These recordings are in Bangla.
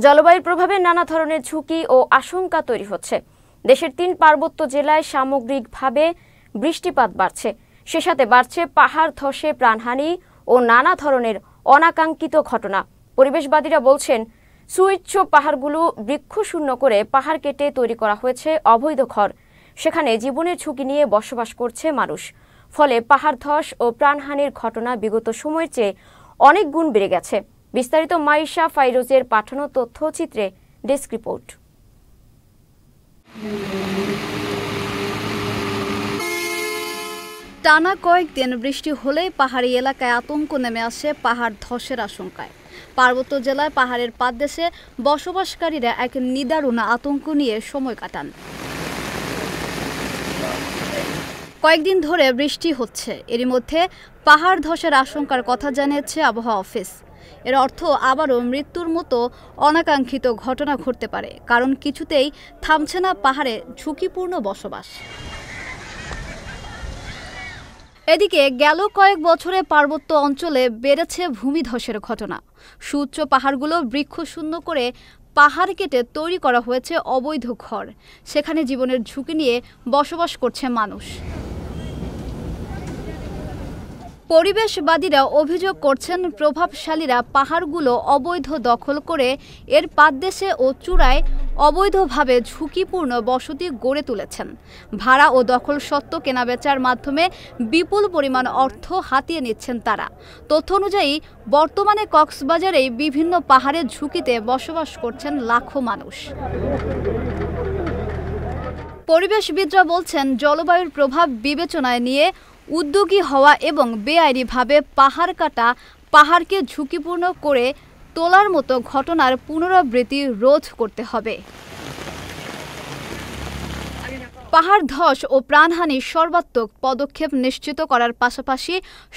জলবায়ুর প্রভাবে নানা ধরনের ঝুঁকি ও আশঙ্কা তৈরি হচ্ছে। দেশের ৩ পার্বত্য জেলায় সামগ্রিকভাবে বৃষ্টিপাত বাড়ছে, সে সাথে বাড়ছে পাহাড় ধসে প্রাণহানি ও নানা ধরনের অনাকাঙ্ক্ষিত ঘটনা। পরিবেশবাদীরা বলছেন, সুউচ্চ পাহাড়গুলো বৃক্ষশূন্য করে পাহাড় কেটে তৈরি করা হয়েছে অবৈধ ঘর। সেখানে জীবনের ঝুঁকি নিয়ে বসবাস করছে মানুষ। ফলে পাহাড় ধস ও প্রাণহানির ঘটনা বিগত সময়ের চেয়ে অনেক গুণ বেড়ে গেছে। বিস্তারিত মাইশা ফাইরোজের পাঠানো তথ্যচিত্রে ডেস্ক রিপোর্ট। টানা কয়েকদিন বৃষ্টি হলেই পাহাড়ি এলাকায় আতঙ্ক নেমে আসে পাহাড় ধসের আশঙ্কায়। পার্বত্য জেলায় পাহাড়ের পাদদেশে বসবাসকারীরা এক নিদারুণ আতঙ্ক নিয়ে সময় কাটান। কয়েকদিন ধরে বৃষ্টি হচ্ছে, এরই মধ্যে পাহাড় ধসের আশঙ্কার কথা জানিয়েছে আবহাওয়া অফিস। এর অর্থ আবারও মৃত্যুর মতো অনাকাঙ্ক্ষিত ঘটনা ঘটতে পারে, কারণ কিছুতেই থামছে না পাহাড়ে ঝুঁকিপূর্ণ বসবাস। এদিকে গেল কয়েক বছরে পার্বত্য অঞ্চলে বেড়েছে ভূমিধসের ঘটনা। সুউচ্চ পাহাড়গুলো বৃক্ষশূন্য করে পাহাড় কেটে তৈরি করা হয়েছে অবৈধ ঘর। সেখানে জীবনের ঝুঁকি নিয়ে বসবাস করছে মানুষ। পরিবেশবাদীরা অভিযোগ করছেন, প্রভাবশালীরা পাহাড়গুলো অবৈধ দখল করে এর পাদদেশে ও চূড়ায় অবৈধভাবে ঝুঁকিপূর্ণ বসতি গড়ে তুলেছেন। ভাড়া ও দখল সত্ত্ব কেনাবেচার মাধ্যমে বিপুল পরিমাণ অর্থ হাতিয়ে নিচ্ছেন তারা। তথ্য অনুযায়ী বর্তমানে কক্সবাজারেই বিভিন্ন পাহাড়ের ঝুঁকিতে বসবাস করছেন লাখো মানুষ। পরিবেশবিদরা বলছেন, জলবায়ুর প্রভাব বিবেচনায় নিয়ে উদ্যোগী হওয়া এবং বেআইনিভাবে পাহাড় কাটা, পাহাড়কে ঝুঁকিপূর্ণ করে তোলার মতো ঘটনার পুনরাবৃত্তি রোধ করতে হবে। পাহাড় ধস ও প্রাণহানির সর্বাত্মক পদক্ষেপ নিশ্চিত করার পাশাপাশি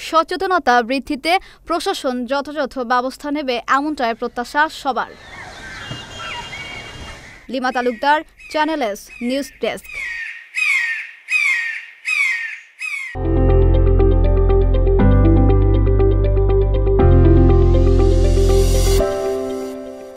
সচেতনতা বৃদ্ধিতে প্রশাসন যথাযথ ব্যবস্থা নেবে, এমনটাই প্রত্যাশা সবার। Lima Talukdar, channel S news desk.